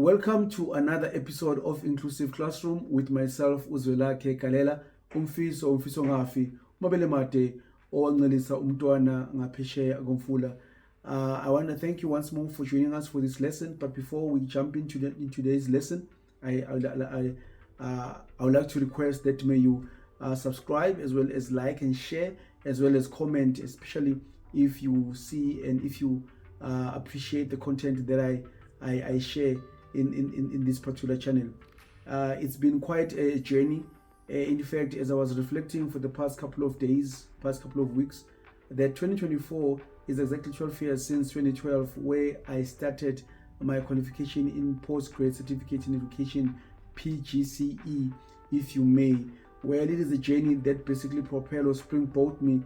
Welcome to another episode of Inclusive Classroom with myself, Uzwelakhe Kalela, umfiso ngafi, mabele mate, owancelisa umntwana ngaphesheya komfula. I want to thank you once more for joining us for this lesson. But before we jump into today's lesson, I would like to request that may you subscribe as well as like and share as well as comment, especially if you see and if you appreciate the content that I share in this particular channel. It's been quite a journey. In fact, as I was reflecting for the past couple of weeks, that 2024 is exactly 12 years since 2012, where I started my qualification in postgrad certificate in education, PGCE, if you may. Well, it is a journey that basically propelled or springboarded me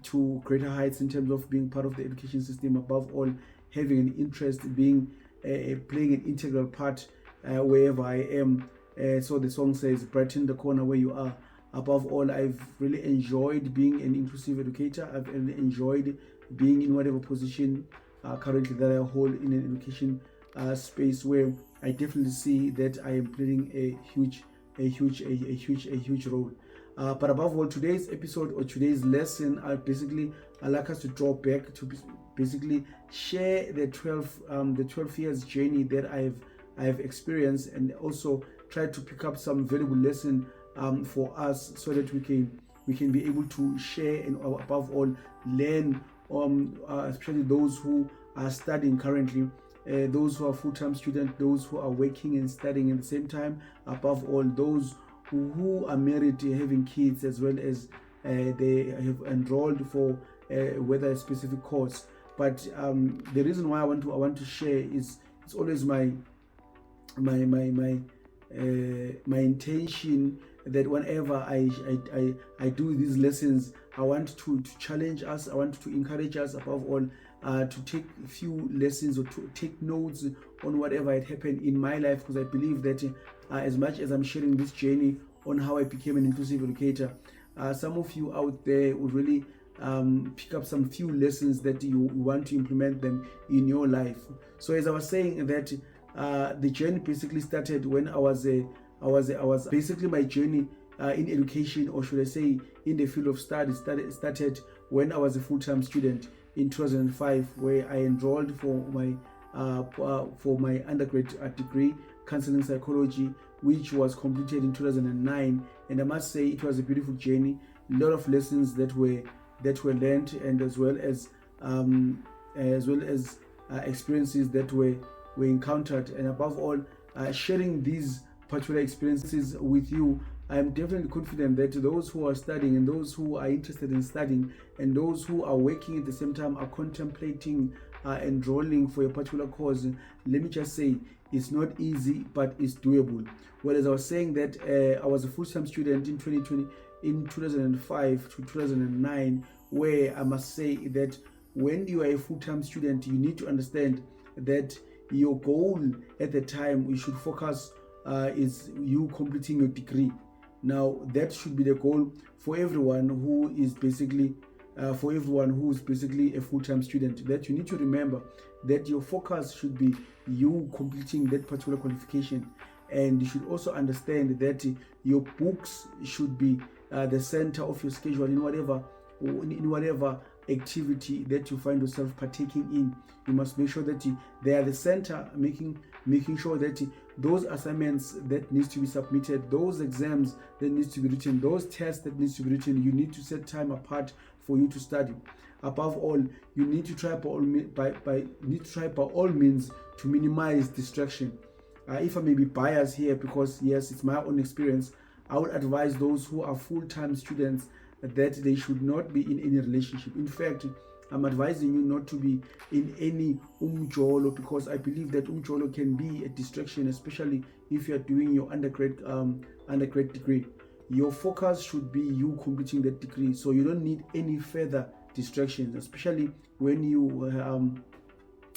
to greater heights in terms of being part of the education system, above all having an interest, being playing an integral part wherever I am. So the song says, brighten the corner where you are. Above all, I've really enjoyed being an inclusive educator. I've enjoyed being in whatever position currently that I hold in an education space, where I definitely see that I am playing a huge role. But above all, today's episode or today's lesson, I like us to draw back to basically share the 12 years journey that I've experienced, and also try to pick up some valuable lesson for us, so that we can be able to share and above all learn, especially those who are studying currently, those who are full-time students, those who are working and studying at the same time, above all those who are married, having kids, as well as they have enrolled for whether a specific course. But the reason why I want to share is, it's always my intention that whenever I do these lessons, I want to challenge us, I want to encourage us above all to take a few lessons or to take notes on whatever had happened in my life, because I believe that as much as I'm sharing this journey on how I became an inclusive educator, some of you out there would really pick up some few lessons that you want to implement them in your life. So as I was saying, that the journey basically started when I was basically my journey in education, or should I say in the field of studies, started when I was a full-time student in 2005, where I enrolled for my undergraduate degree, counseling psychology, which was completed in 2009. And I must say it was a beautiful journey, a lot of lessons that were learned, and as well as experiences that were encountered, and above all sharing these particular experiences with you. I am definitely confident that those who are studying, and those who are interested in studying, and those who are working at the same time, are contemplating enrolling for a particular course, let me just say it's not easy, but it's doable. Well, as I was saying, that I was a full-time student in 2005 to 2009, where I must say that when you are a full-time student, you need to understand that your goal at the time you should focus is you completing your degree. Now that should be the goal for everyone who is basically a full-time student, that you need to remember that your focus should be you completing that particular qualification. And you should also understand that your books should be the center of your schedule in whatever activity that you find yourself partaking in. You must make sure that they are the center, making sure that those assignments that needs to be submitted, those exams that needs to be written, those tests that needs to be written, you need to set time apart for you to study. Above all, you need to try by all means to minimize distraction. If I may be biased here, because yes, it's my own experience, I would advise those who are full-time students that they should not be in any relationship. In fact, I'm advising you not to be in any umjolo, because I believe that umjolo can be a distraction, especially if you are doing your undergrad degree. Your focus should be you completing that degree, so you don't need any further distractions, especially when you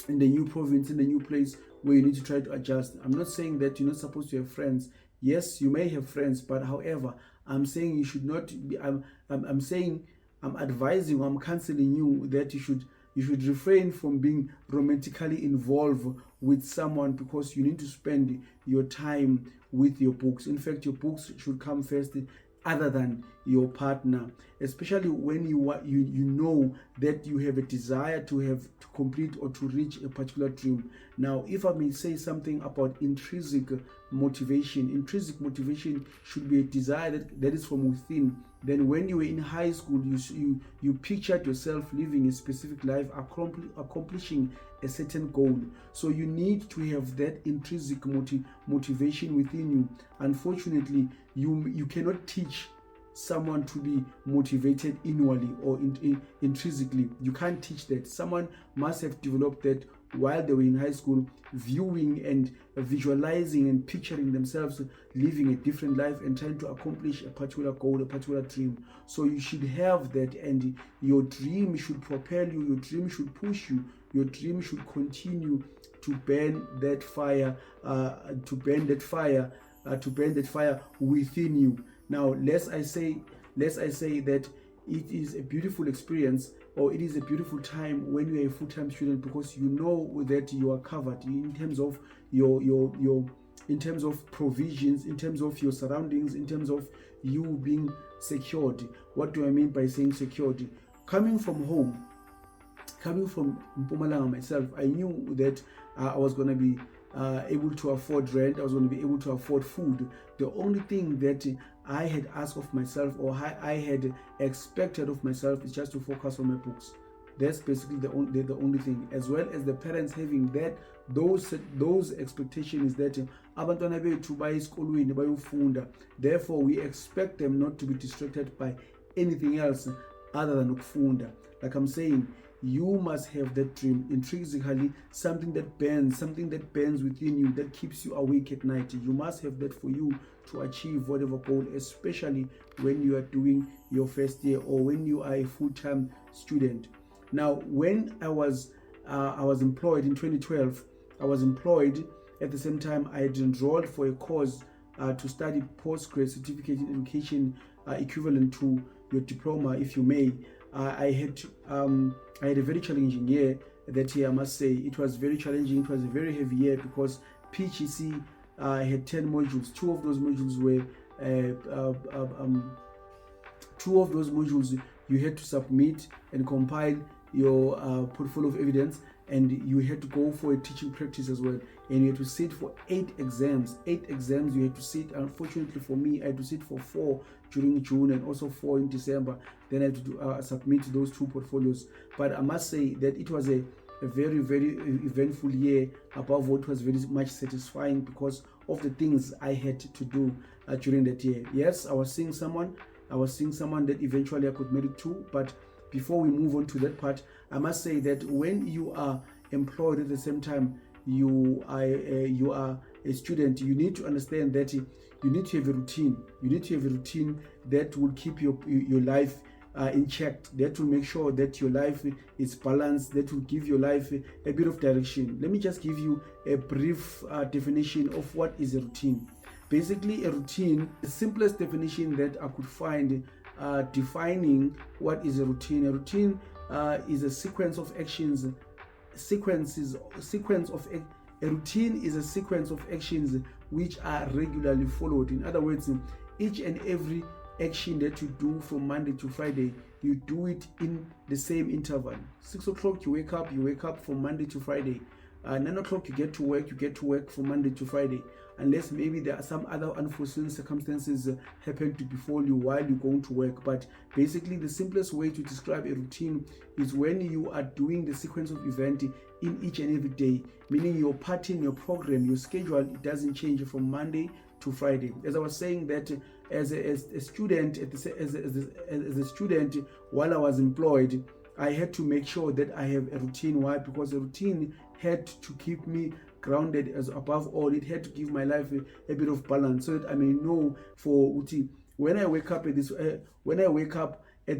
in the new province, in the new place where you need to try to adjust. I'm not saying that you're not supposed to have friends. Yes, you may have friends, but however, I'm saying you should not be. I'm advising, I'm counseling you that you You should refrain from being romantically involved with someone, because you need to spend your time with your books. In fact, your books should come first other than your partner, especially when you know that you have a desire to complete or to reach a particular dream. Now, if I may say something about intrinsic motivation should be a desire that is from within. Then when you were in high school, you pictured yourself living a specific life, accomplishing a certain goal. So you need to have that intrinsic motivation within you. Unfortunately, you cannot teach someone to be motivated inwardly or intrinsically. You can't teach that. Someone must have developed that while they were in high school, viewing and visualizing and picturing themselves living a different life and trying to accomplish a particular goal, a particular dream. So you should have that, and your dream should propel you, your dream should push you, your dream should continue to burn that fire, to burn that fire within you. Now, lest I say that it is a beautiful experience, or it is a beautiful time when you are a full-time student, because you know that you are covered in terms of your in terms of provisions, in terms of your surroundings, in terms of you being secured. What do I mean by saying secured? Coming from home, coming from Mpumalanga myself, I knew that I was going to be able to afford rent, I was going to be able to afford food. The only thing that I had asked of myself, or I had expected of myself, is just to focus on my books. That's basically the only thing, as well as the parents having those expectations that abantwana bethu baya esikolweni bayofunda, therefore we expect them not to be distracted by anything else other than ukufunda. Like I'm saying, you must have that dream intrinsically, something that burns within you, that keeps you awake at night. You must have that for you to achieve whatever goal, especially when you are doing your first year or when you are a full-time student. Now, when I was employed in 2012, I was employed at the same time I had enrolled for a course to study postgrad certificate in education, equivalent to your diploma, if you may. I had a very challenging year that year, I must say. It was very challenging. It was a very heavy year because PGC had 10 modules. Two of those modules you had to submit and compile your portfolio of evidence, and you had to go for a teaching practice as well, and you had to sit for 8 exams you had to sit. Unfortunately for me, I had to sit for 4 during June and also 4 in December. Then I had to submit those 2 portfolios. But I must say that it was a very, very eventful year. Above what, was very much satisfying because of the things I had to do during that year. Yes, I was seeing someone that eventually I could marry to. But before we move on to that part, I must say that when you are employed at the same time you are a student, you need to understand that you need to have a routine. You need to have a routine that will keep your life in check, that will make sure that your life is balanced, that will give your life a bit of direction. Let me just give you a brief definition of what is a routine. Basically, a routine, the simplest definition that I could find defining what is a routine. A routine is a sequence of actions. A routine is a sequence of actions which are regularly followed. In other words, each and every action that you do from Monday to Friday, you do it in the same interval. 6 o'clock you wake up from Monday to Friday. 9 o'clock you get to work from Monday to Friday, unless maybe there are some other unforeseen circumstances happen to befall you while you're going to work. But basically, the simplest way to describe a routine is when you are doing the sequence of event in each and every day, meaning your pattern, your program, your schedule, it doesn't change from Monday to Friday. As I was saying, that as a student, as a student, while I was employed, I had to make sure that I have a routine. Why? Because a routine had to keep me grounded. As above all, it had to give my life a bit of balance, so that I may know for Uti, when I wake up at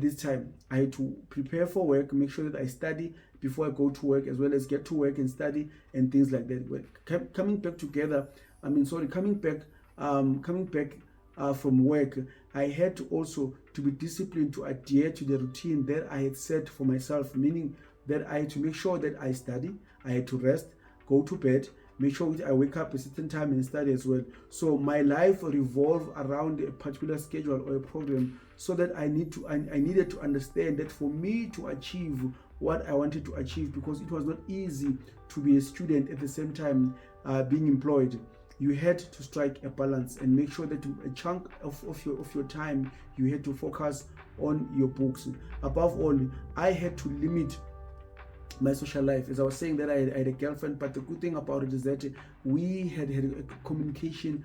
this time, I had to prepare for work, make sure that I study before I go to work, as well as get to work and study and things like that. Coming back from work, I had to also to be disciplined to adhere to the routine that I had set for myself, meaning that I had to make sure that I study, I had to rest, go to bed, make sure I wake up a certain time and study as well. So my life revolved around a particular schedule or a program, so that I needed to understand that for me to achieve what I wanted to achieve, because it was not easy to be a student at the same time being employed. You had to strike a balance and make sure that a chunk of your time you had to focus on your books. Above all, I had to limit my social life. As I was saying that I had a girlfriend, but the good thing about it is that we had a communication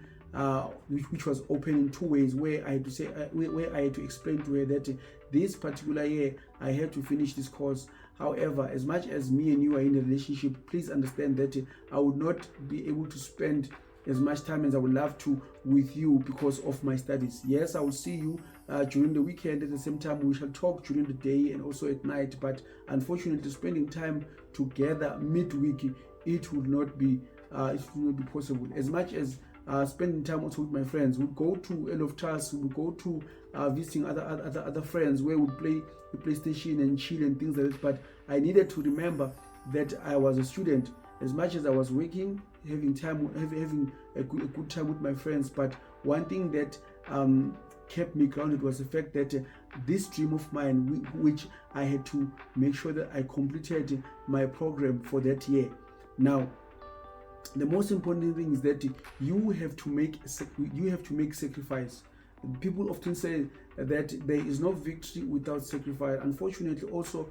which was open in two ways, where I had to say where I had to explain to her that this particular year I had to finish this course. However, as much as me and you are in a relationship, please understand that I would not be able to spend as much time as I would love to with you because of my studies. Yes, I will see you during the weekend. At the same time, we shall talk during the day and also at night, but unfortunately spending time together midweek, it would not be possible. As much as spending time also with my friends, we'd go to End of Task, we'd go to visiting other friends where we play the PlayStation and chill and things like that. But I needed to remember that I was a student. As much as I was working, having a good time with my friends, but one thing that kept me grounded was the fact that this dream of mine, which I had to make sure that I completed my program for that year. Now, the most important thing is that you have to make sacrifice. People often say that there is no victory without sacrifice. Unfortunately, also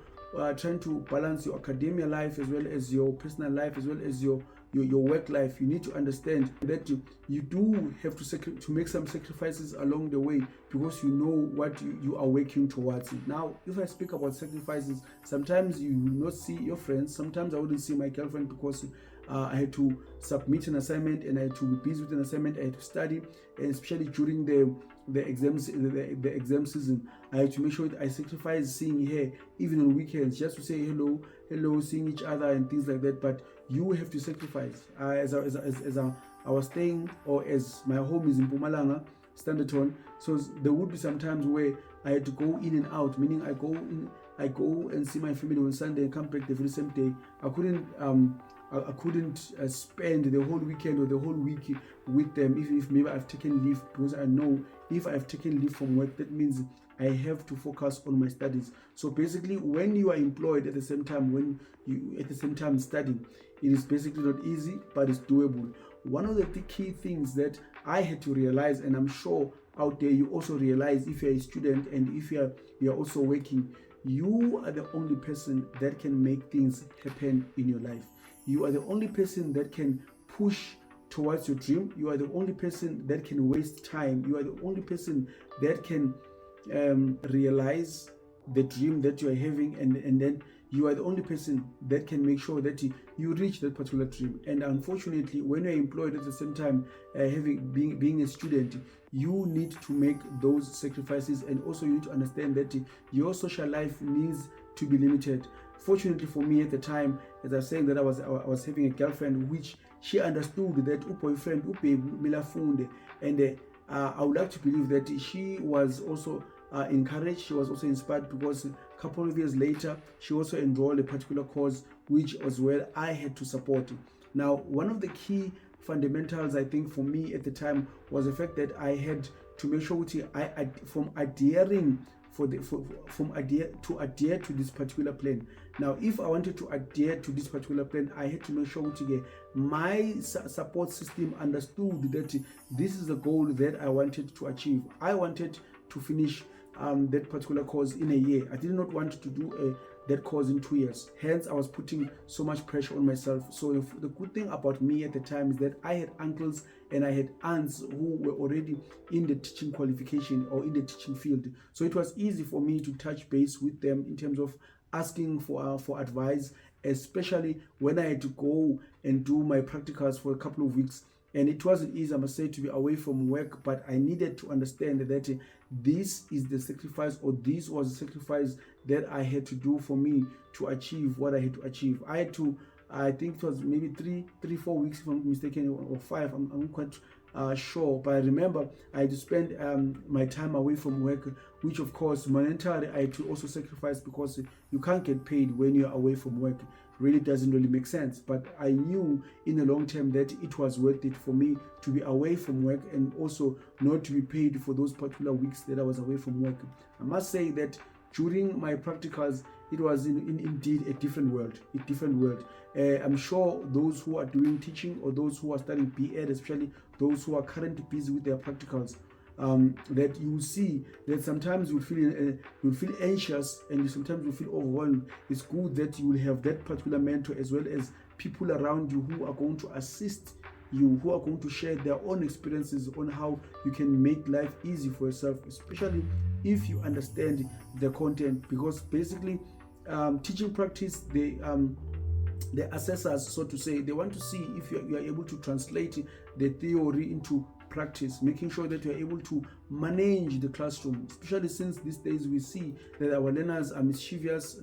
trying to balance your academia life as well as your personal life as well as your work life, you need to understand that you do have to make some sacrifices along the way, because you know what you are working towards it. Now, if I speak about sacrifices, sometimes you will not see your friends. Sometimes I wouldn't see my girlfriend because I had to submit an assignment and I had to be busy with an assignment. I had to study, and especially during the exam season, I had to make sure that I sacrifice seeing her even on weekends, just to say hello, seeing each other and things like that. But you have to sacrifice. As I was staying, or as my home is in Mpumalanga, Standerton, so there would be some times where I had to go in and out, meaning I go and see my family on Sunday and come back the very same day. I couldn't spend the whole weekend or the whole week with them, even if maybe I've taken leave, because I know if I've taken leave from work, that means I have to focus on my studies. So basically, when you are employed at the same time studying, it is basically not easy, but it's doable. One of the key things that I had to realize, and I'm sure out there you also realize if you're a student and if you're also working, you are the only person that can make things happen in your life. You are the only person that can push towards your dream. You are the only person that can waste time. You are the only person that can realize the dream that you are having, and then you are the only person that can make sure that you reach that particular dream. And unfortunately, when you're employed at the same time, being a student, you need to make those sacrifices, and also you need to understand that your social life needs to be limited. Fortunately for me at the time, as I was saying, that I was having a girlfriend which she understood that boyfriend milafunde, and I would like to believe that she was also encouraged, she was also inspired, because a couple of years later she also enrolled a particular course which as well I had to support. Now, one of the key fundamentals I think for me at the time was the fact that I had to make sure from adhering to this particular plan. Now, if I wanted to adhere to this particular plan, I had to make sure my support system understood that this is the goal that I wanted to achieve. I wanted to finish that particular course in a year. I did not want to do that course in 2 years. Hence, I was putting so much pressure on myself. So the good thing about me at the time is that I had uncles and I had aunts who were already in the teaching qualification or in the teaching field. So it was easy for me to touch base with them in terms of asking for advice, especially when I had to go and do my practicals for a couple of weeks. And it wasn't easy, I must say, to be away from work, but I needed to understand that this is the sacrifice, or this was the sacrifice that I had to do for me to achieve what I had to achieve. I had to I think it was maybe 4 weeks, if I'm not mistaken, or 5. I'm not quite sure, but I remember I had to spend my time away from work, which of course monetarily I had to also sacrifice, because you can't get paid when you're away from work. Really doesn't really make sense. But I knew in the long term that it was worth it for me to be away from work, and also not to be paid for those particular weeks that I was away from work. I must say that during my practicals, it was indeed a different world. I'm sure those who are doing teaching, or those who are studying B.Ed, especially those who are currently busy with their practicals, that you see that sometimes you'll feel anxious, and sometimes you feel overwhelmed. It's good that you will have that particular mentor, as well as people around you who are going to assist you, who are going to share their own experiences on how you can make life easy for yourself, especially if you understand the content. Because basically, teaching practice, the assessors, so to say, they want to see if you are able to translate the theory into practice, making sure that you are able to manage the classroom, especially since these days we see that our learners are mischievous,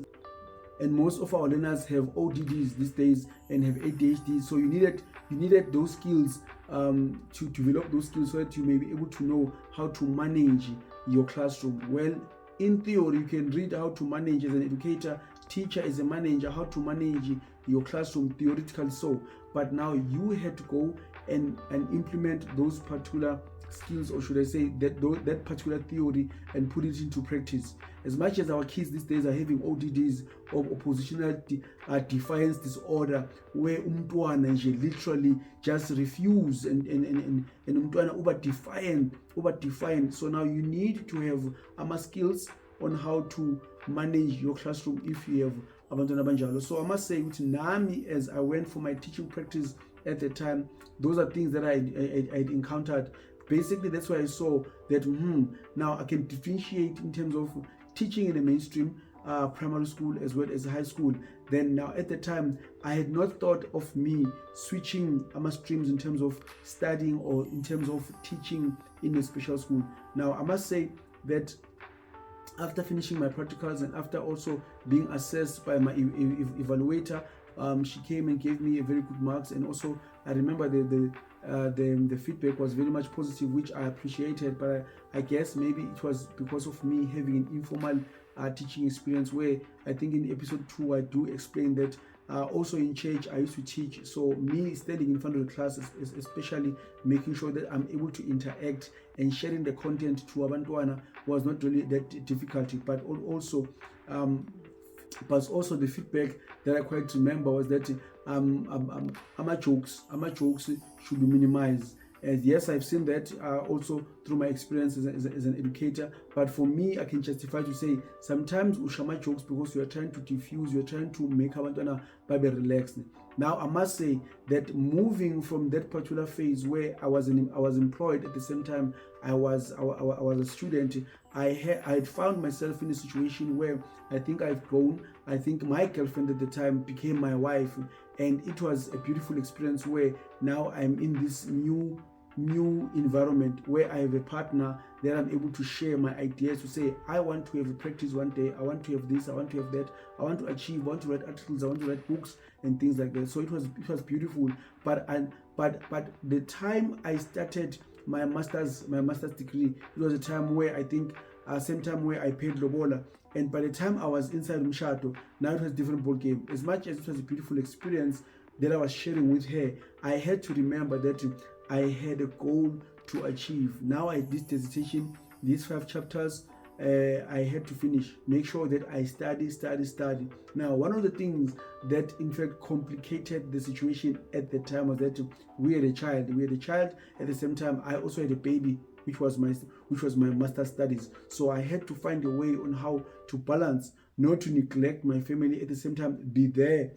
and most of our learners have ODDs these days and have ADHD. So you needed those skills, to develop those skills, so that you may be able to know how to manage your classroom. Well, in theory, you can read how to manage as an educator, teacher, as a manager, how to manage your classroom theoretically. So, but now you had to go and implement those particular skills, or should I say that particular theory, and put it into practice. As much as our kids these days are having ODDs, or oppositional defiance disorder, where umntwana nje literally just refuse, and umntwana over defiant. So now you need to have skills on how to manage your classroom if you have abantwana abanjalo. So I must say, with nami, as I went for my teaching practice at the time, those are things that I'd encountered. Basically, that's why I saw that now I can differentiate in terms of teaching in the mainstream primary school as well as high school. Then now, at the time, I had not thought of me switching streams in terms of studying, or in terms of teaching in a special school. Now, I must say that after finishing my practicals, and after also being assessed by my evaluator, she came and gave me a very good marks. And also, I remember the feedback was very much positive, which I appreciated. But I guess maybe it was because of me having an informal teaching experience, where I think in episode 2 I do explain that also in church I used to teach. So me standing in front of the class, especially making sure that I'm able to interact and sharing the content to abantwana, was not really that difficult. But also the feedback that I quite remember was that jokes should be minimized. And yes, I've seen that also through my experience as an educator. But for me, I can justify to say sometimes ushama jokes, because you are trying to diffuse, you are trying to make abantwana babe relaxed. Now, I must say that moving from that particular phase where I was employed, at the same time I was a student, I had found myself in a situation where I think I've grown. I think my girlfriend at the time became my wife, and it was a beautiful experience, where now I'm in this new environment, where I have a partner that I'm able to share my ideas, to say, I want to have a practice one day, I want to have this, I want to have that, I want to achieve, I want to write articles, I want to write books and things like that. So it was beautiful. But the time I started my master's degree, it was a time where I think same time where I paid lobola. And by the time I was inside Mshato, now it was a different ball game. As much as it was a beautiful experience that I was sharing with her, I had to remember that I had a goal to achieve. Now I did dissertation, these 5 chapters, I had to finish. Make sure that I study. Now, one of the things that in fact complicated the situation at the time was that we had a child. At the same time, I also had a baby, which was my master's studies. So I had to find a way on how to balance, not to neglect my family, at the same time be there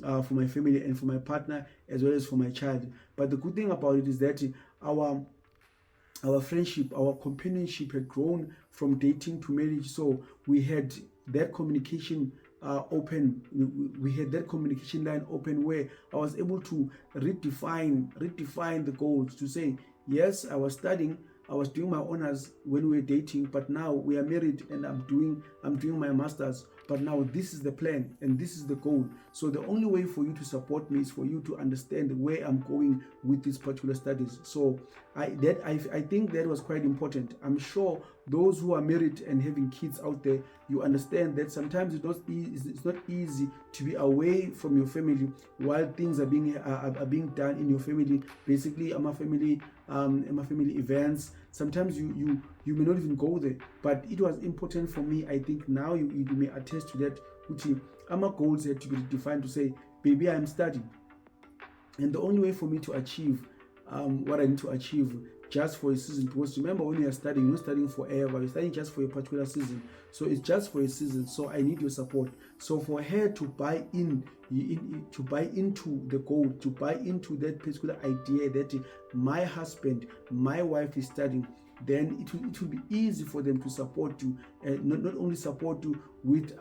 for my family and for my partner, as well as for my child. But the good thing about it is that our friendship, our companionship had grown from dating to marriage. So we had that communication open. We had that communication line open, where I was able to redefine the goals, to say, yes, I was studying, I was doing my honors when we were dating, but now we are married and I'm doing my masters. But now this is the plan and this is the goal. So the only way for you to support me is for you to understand where I'm going with these particular studies. So I think that was quite important. I'm sure those who are married and having kids out there, you understand that sometimes it's not easy to be away from your family while things are being done in your family. Basically, my family events. Sometimes you may not even go there, but it was important for me. I think now you may attest to that. Which my goals had to be defined to say, baby, I'm studying, and the only way for me to achieve what I need to achieve just for a season, because remember, when you are studying, you're not studying forever, you're studying just for a particular season. So it's just for a season, so I need your support. So for her to buy to buy into the goal, to buy into that particular idea that my husband, my wife is studying, then it will be easy for them to support you, and not only support you with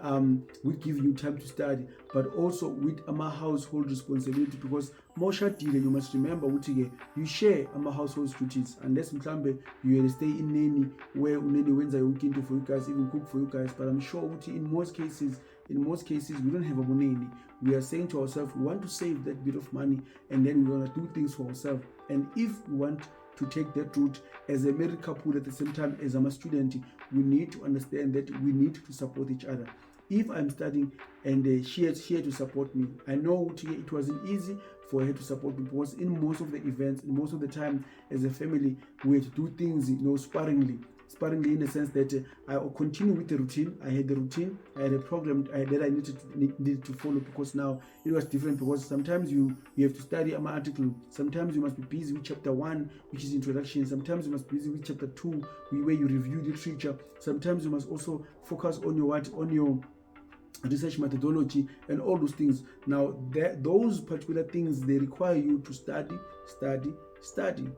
giving you time to study, but also with household responsibility. Because moshadile, you must remember ukuthi you share household duties, unless mhlambe you will stay in nanny, where uneni wenza yonke into for you guys, even cook for you guys. But I'm sure ukuthi in most cases we don't have a money. We are saying to ourselves, we want to save that bit of money, and then we want to do things for ourselves. And if we want to take that route as a married couple, at the same time as I'm a student, we need to understand that we need to support each other. If I'm studying and she had to support me, I know it wasn't easy for her to support me, because in most of the events, most of the time as a family, we had to do things sparingly in the sense that I continue with the routine. I had the routine, I had a program that I needed to follow, because now it was different. Because sometimes you have to study an article, sometimes you must be busy with chapter 1, which is introduction, sometimes you must be busy with chapter 2, where you review literature, sometimes you must also focus on your research methodology and all those things. Now those particular things, they require you to study,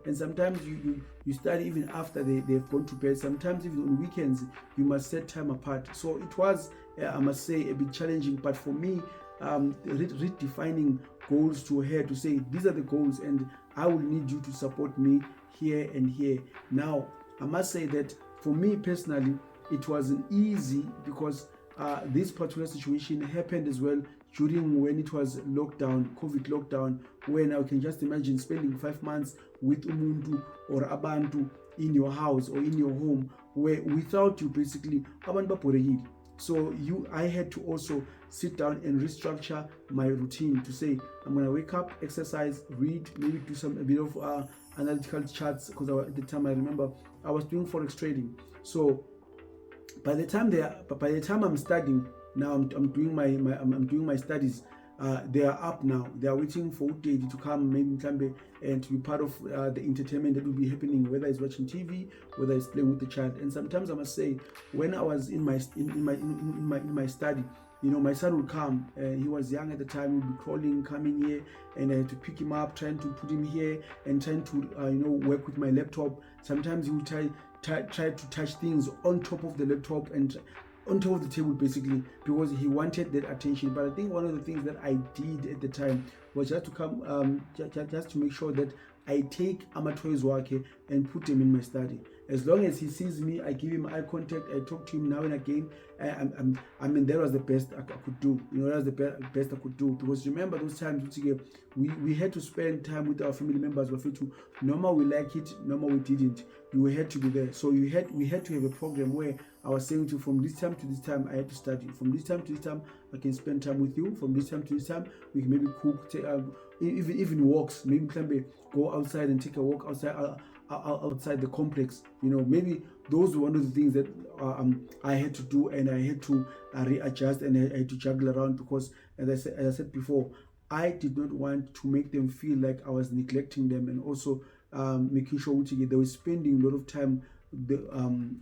and sometimes you study even after they've gone to bed. Sometimes even on weekends you must set time apart. So it was I must say a bit challenging, but for me, redefining goals to her, to say these are the goals and I will need you to support me here and here. Now I must say that for me personally, it wasn't easy, because this particular situation happened as well during when it was COVID lockdown, when I can just imagine spending 5 months with umuntu or abantu in your house or in your home, where without you, basically abantu baborekile. So I had to also sit down and restructure my routine to say, I'm gonna wake up, exercise, read, maybe do a bit of analytical charts, because at the time I remember I was doing forex trading. So by the time I'm studying now, I'm doing my studies. They are up now. They are waiting for Udedi to come, maybe and to be part of the entertainment that will be happening, whether it's watching TV, whether it's playing with the child. And sometimes I must say, when I was in my study, my son would come. He was young at the time. He would be crawling, coming here, and I had to pick him up, trying to put him here, and trying to work with my laptop. Sometimes he would try to touch things on top of the laptop and on top of the table, basically, because he wanted that attention. But I think one of the things that I did at the time was just to come, just to make sure that I take toys work and put them in my study. As long as he sees me, I give him eye contact, I talk to him now and again. I mean, that was the best I could do. That was the best I could do. Because remember those times we had to spend time with our family members. Normal we like it, normal we didn't. You had to be there. So we had to have a program where I was saying to, from this time to this time I had to study. From this time to this time I can spend time with you. From this time to this time we can maybe cook, even walks. Maybe go outside and take a walk outside the complex. Maybe those were one of the things that I had to do, and I had to readjust, and I had to juggle around, because as I said before, I did not want to make them feel like I was neglecting them, and also making sure they were spending a lot of time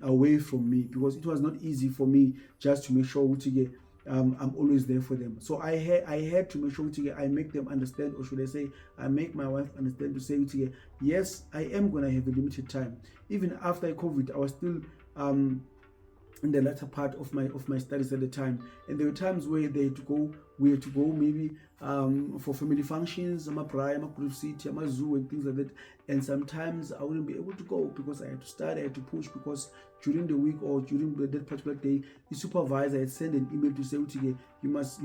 away from me, because it was not easy for me just to make sure I'm always there for them. So I had to make sure I make them understand, or should I say, I make my wife understand, to say yes, I am gonna have a limited time. Even after COVID, I was still in the latter part of my studies at the time. And there were times where we had to go maybe for family functions, city, zoo, and things like that. And sometimes I wouldn't be able to go because I had to study, I had to push, because during the week or during that particular day, the supervisor had sent an email to say, "Okay, you must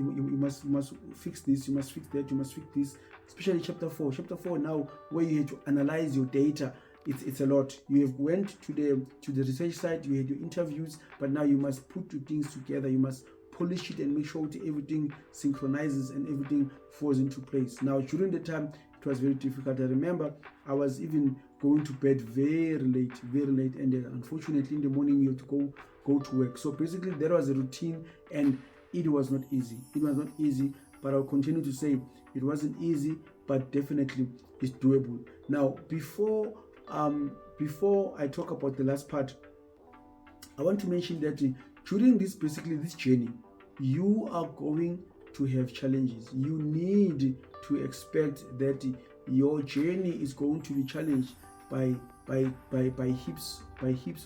fix this, you must fix that, you must fix this." Especially chapter 4. Chapter 4 now, where you had to analyze your data. It's a lot. You have went to the research site, you had your interviews, but now you must put two things together. You must polish it and make sure that everything synchronizes and everything falls into place. Now, during the time, it was very difficult. I remember I was even going to bed very late, and unfortunately in the morning you have to go to work. So basically that was a routine, and it was not easy. It was not easy, but I'll continue to say it wasn't easy, but definitely it's doable. Now, before I talk about the last part, I want to mention that during this journey, you are going to have challenges. You need to expect that your journey is going to be challenged by heaps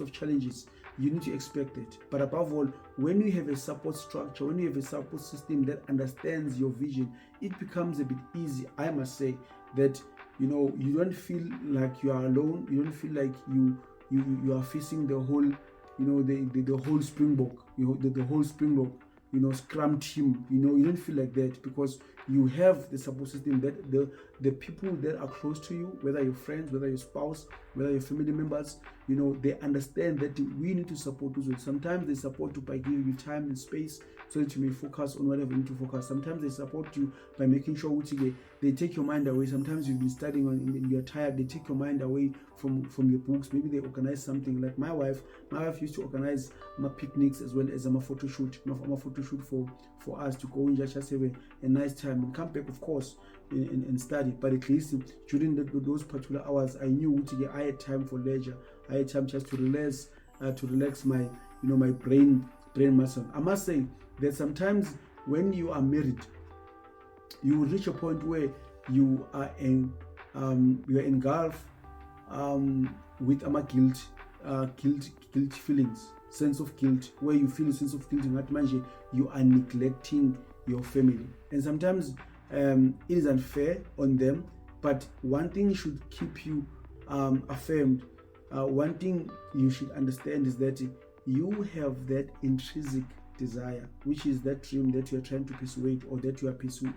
of challenges. You need to expect it. But above all, when you have a support structure, when you have a support system that understands your vision, it becomes a bit easy. I must say that you don't feel like you are alone. You don't feel like you are facing the whole the whole Springbok, the whole Springbok scrum team. You don't feel like that, because you have the support system, that the people that are close to you, whether your friends, whether your spouse, whether your family members, they understand that we need to support you. Sometimes they support you by giving you time and space so that you may focus on whatever you need to focus. Sometimes they support you by making sure they take your mind away. Sometimes you've been studying and you're tired, they take your mind away from your books. Maybe they organize something. Like my wife used to organize my picnics as well as a photo shoot. A photo shoot for us to go and just have a nice time and come back, of course, and study. But at least during those particular hours, I knew I had time for leisure. I had time just to relax my my brain muscle. I must say that sometimes when you are married, you will reach a point where you are engulfed with guilt feelings, sense of guilt, where you feel a sense of guilt, and you are neglecting your family. And sometimes it is unfair on them, but one thing should keep you affirmed. One thing you should understand is that you have that intrinsic desire, which is that dream that you are trying to pursue, or that you are pursuing.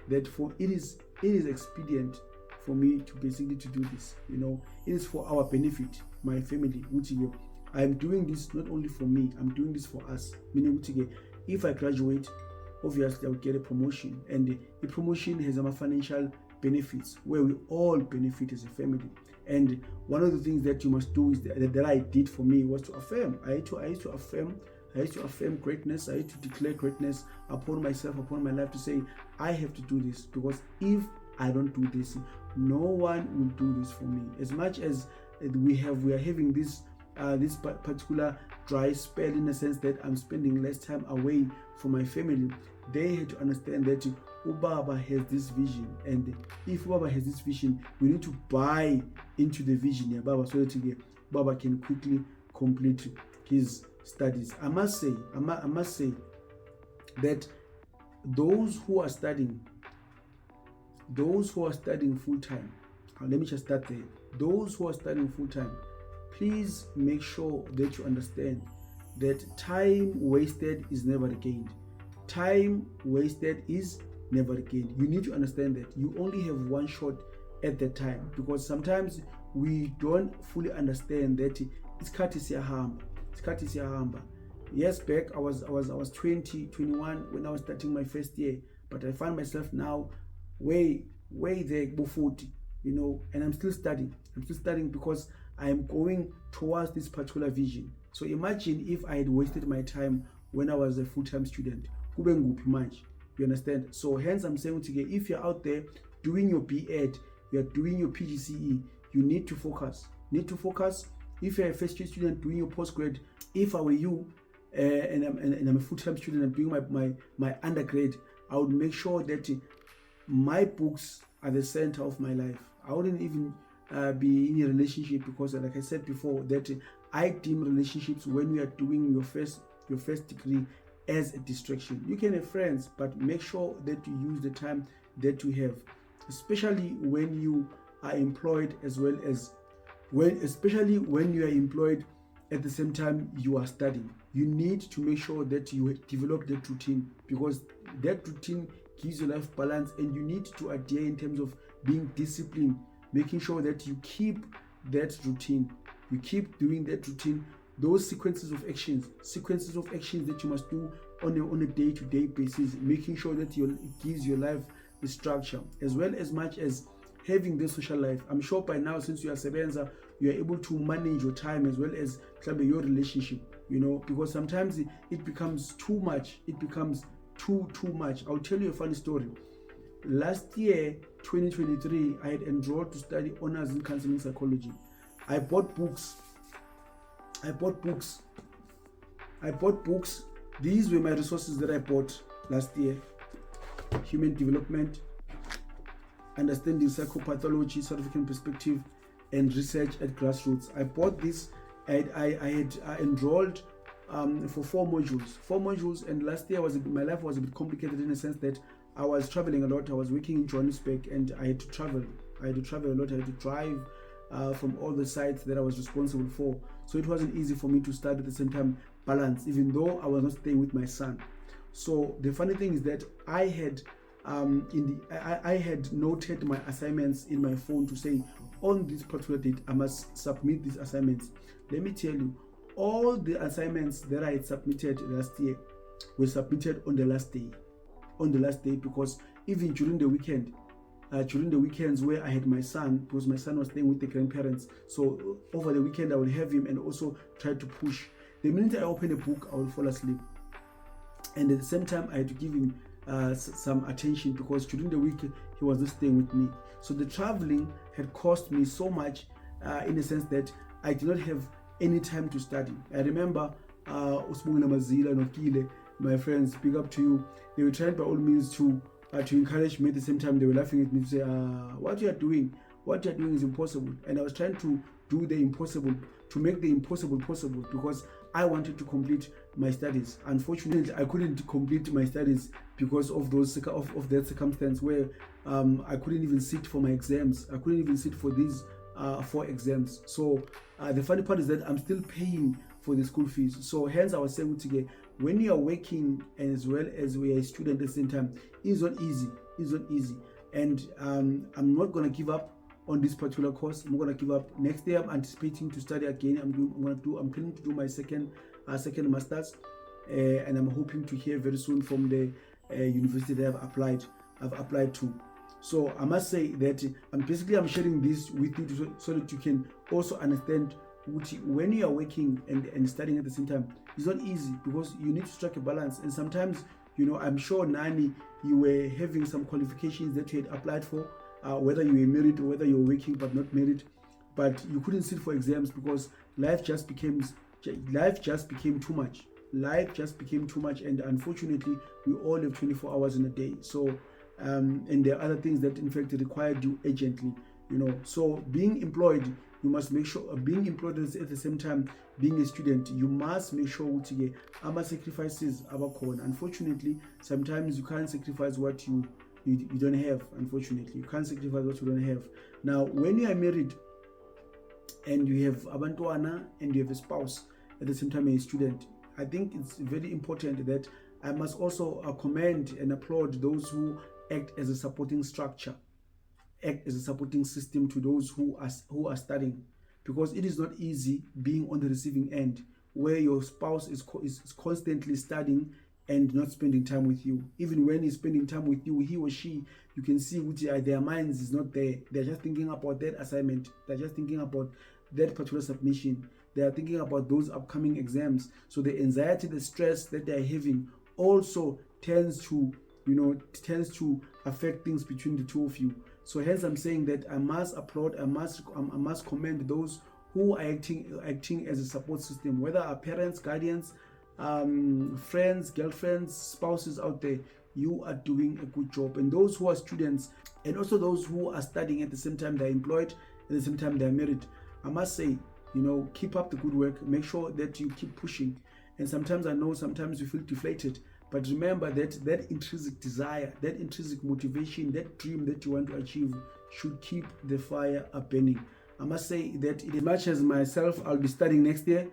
That for it is expedient for me to basically to do this. It is for our benefit, my family. I am doing this not only for me, I'm doing this for us. Meaning, if I graduate, obviously I will get a promotion, and the promotion has some financial benefits where we all benefit as a family. And one of the things that you must do is that I did for me was to affirm. I used to affirm greatness. I used to declare greatness upon myself, upon my life, to say I have to do this, because if I don't do this, no one will do this for me. As much as we are having this particular dry spell, in a sense that I'm spending less time away from my family, they had to understand that Ubaba has this vision, and if Ubaba has this vision, we need to buy into the vision, Baba, so that Baba can quickly complete his studies. I must say that those who are studying full time, let me just start there. Those who are studying full time, please make sure that you understand that time wasted is never gained. Time wasted is never gained. You need to understand that you only have one shot at that time, because sometimes we don't fully understand that it's courtesy hamba. Yes, back I was 20, 21 when I was starting my first year, but I find myself now way there before 40, and I'm still studying because I am going towards this particular vision. So imagine if I had wasted my time when I was a full-time student. You understand? So hence I'm saying if you're out there doing your B.Ed, you're doing your PGCE, you need to focus. If you're a first-year student doing your postgrad, if I were you, and I'm a full-time student, I'm doing my undergrad, I would make sure that my books are the center of my life. I wouldn't even be in a relationship, because like I said before, that I deem relationships when you are doing your first degree as a distraction. You can have friends, but make sure that you use the time that you have, especially when you are employed, as well as especially when you are employed at the same time you are studying. You need to make sure that you develop that routine, because that routine gives your life balance, and you need to adhere in terms of being disciplined, making sure that you keep that routine, you keep doing that routine, those sequences of actions that you must do on a day-to-day basis, making sure that it gives your life the structure, as well as much as having the social life. I'm sure by now, since you are sebenza, you are able to manage your time as well as your relationship, because sometimes it becomes too much. It becomes too much. I'll tell you a funny story. Last year, 2023, I had enrolled to study honors in counseling psychology. I bought books. These were my resources that I bought last year: human development, understanding psychopathology, South African perspective, and research at grassroots. I bought this. I had enrolled for 4 modules, and last year my life was a bit complicated in the sense that I was traveling a lot. I was working in Johannesburg, and I had to travel a lot. I had to drive from all the sites that I was responsible for, so it wasn't easy for me to study at the same time, balance, even though I was not staying with my son. So the funny thing is that I had I had noted my assignments in my phone to say, on this particular date I must submit these assignments. Let me tell you, all the assignments that I had submitted last year were submitted on the last day, because even during the weekends where I had my son, because my son was staying with the grandparents, so over the weekend I would have him and also try to push. The minute I open a book, I would fall asleep, and at the same time I had to give him some attention, because during the week he was not staying with me. So the traveling had cost me so much, in the sense that I did not have any time to study. I remember Usbungile Mazila and Okile, my friends, big up to you. They were trying by all means to encourage me. At the same time, they were laughing at me to say, what you are doing is impossible. And I was trying to do the impossible, to make the impossible possible, because I wanted to complete my studies. Unfortunately, I couldn't complete my studies because of that circumstance where I couldn't even sit for my exams. I couldn't even sit for these 4 exams. So the funny part is that I'm still paying for the school fees. So hence I was saying today, when you are working as well as we are a student at the same time, it's not easy. And I'm not going to give up on this particular course. I'm going to give up. Next year I'm anticipating to study again. I'm planning to do my second master's, and I'm hoping to hear very soon from the university that I've applied to. So I must say that I'm sharing this with you so that you can also understand when you are working and studying at the same time. It's not easy, because you need to strike a balance. And sometimes, I'm sure, Nani, you were having some qualifications that you had applied for, whether you were married or whether you were working but not married, but you couldn't sit for exams because life just became too much. And unfortunately, we all have 24 hours in a day. So and there are other things that in fact required you urgently. So being employed, you must make sure being employed at the same time being a student, you must make sure ukuthi ama sacrifices abakhona. Unfortunately, sometimes you can't sacrifice what you don't have. Unfortunately, you can't sacrifice what you don't have. Now, when you are married and you have abantwana and you have a spouse at the same time as a student, I think it's very important that I must also commend and applaud those who act as a supporting structure, act as a supporting system to those who are studying, because it is not easy being on the receiving end where your spouse is constantly studying and not spending time with you. Even when he's spending time with you, he or she, you can see which their minds is not there. They're just thinking about that assignment. They're just thinking about that particular submission. They are thinking about those upcoming exams. So the anxiety, the stress that they're having also tends to affect things between the two of you. So hence I'm saying that I must applaud, I must commend those who are acting as a support system, whether are parents, guardians, friends, girlfriends, spouses out there. You are doing a good job. And those who are students, and also those who are studying at the same time they're employed, at the same time they're married, I must say keep up the good work. Make sure that you keep pushing. And sometimes I know sometimes you feel deflated, but remember that intrinsic desire, that intrinsic motivation, that dream that you want to achieve should keep the fire burning. I must say that as much as myself, I'll be studying next year.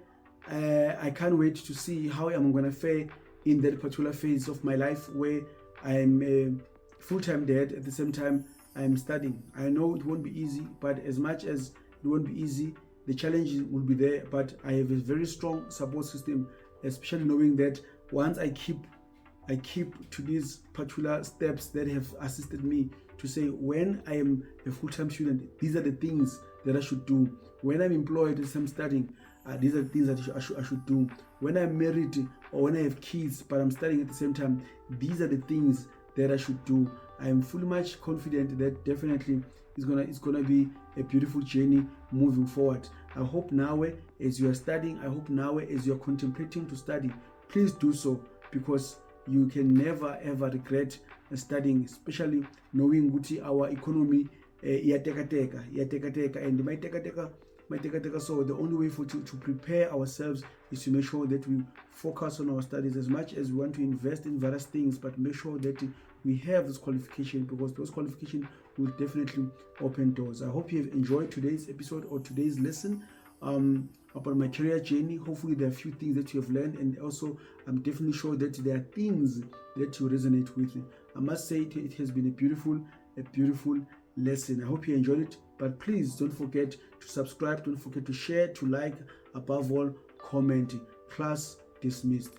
I can't wait to see how I'm going to fare in that particular phase of my life where I'm a full-time dad. At the same time, I'm studying. I know it won't be easy, but as much as it won't be easy, the challenges will be there. But I have a very strong support system, especially knowing that once I keep to these particular steps that have assisted me to say, when I am a full-time student, these are the things that I should do. When I'm employed as I'm studying, these are the things that I should do. When I'm married or when I have kids but I'm studying at the same time, these are the things that I should do. I am fully much confident that definitely it's gonna be a beautiful journey moving forward. I hope now as you are studying, I hope now as you are contemplating to study, please do so, because you can never ever regret studying, especially knowing that our economy iyatekateka and my so the only way to prepare ourselves is to make sure that we focus on our studies as much as we want to invest in various things, but make sure that we have this qualification, because those qualifications will definitely open doors. I hope you have enjoyed today's episode or today's lesson about my career journey. Hopefully there are a few things that you have learned, and also I'm definitely sure that there are things that you resonate with. I must say it has been a beautiful lesson. I hope you enjoyed it, but please don't forget to subscribe, don't forget to share, to like, above all comment. Class dismissed.